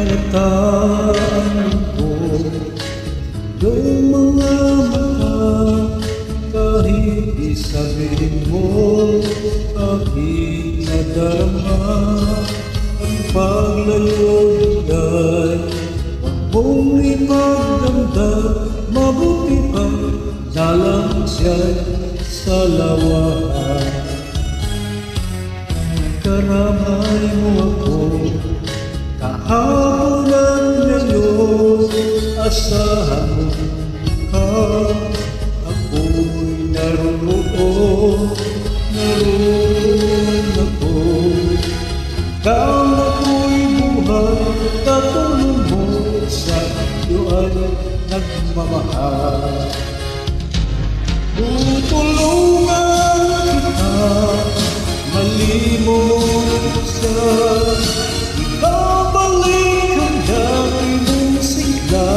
Halataan ko yung mga mata, kahit isabihin mo, kahit nadarama ang paglayo nila'y huwag mong ipagdamdam. Mabuti pa na lang siya'y sa lawahan. Karamay mo ako kahapon at ngayon, asahan mo ka, ako'y naroon ako. Kang ako'y buhay, katulong mo sa iyo ay nagmamahal. Tutulungan kita, malimot sa ibabalik ang dati mong sigla.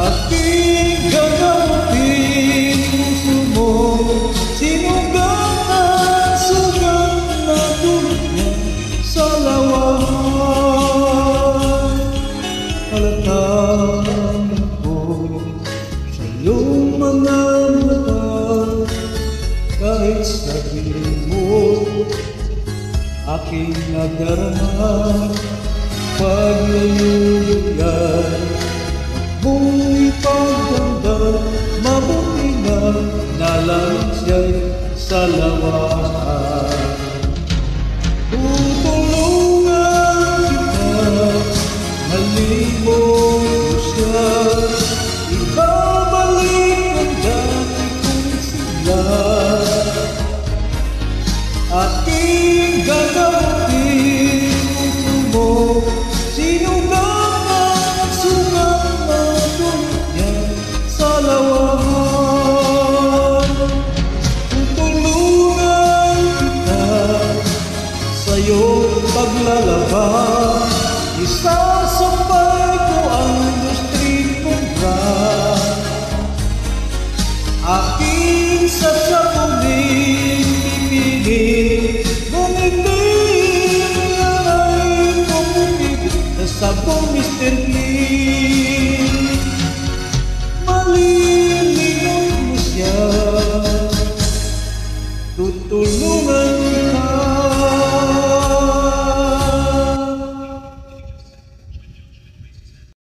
Aking gagawin puso mo, sinugat at sugat na tulad niya sa lawan. Halatan ko sa iyong mga mata, kahit sabihin mo aking nadarama, pagluluyan mong ipagdamdam. Mabuti na lang siya'y sa lawahan. Tutulungan kita, malimot siya, ibabalik ang dati kong sigla. Aking gagawin puso mo, sinugat at sugat na tulad niya sa lawan. Tutulungan kita sa iyong paglalaban, isasampay ko ang gusto kong brand. Aking sasabunin, pipigil, kung hindi yan ay pumipig na sabong Mr. Clean. Maliligot mo siya, tutulungan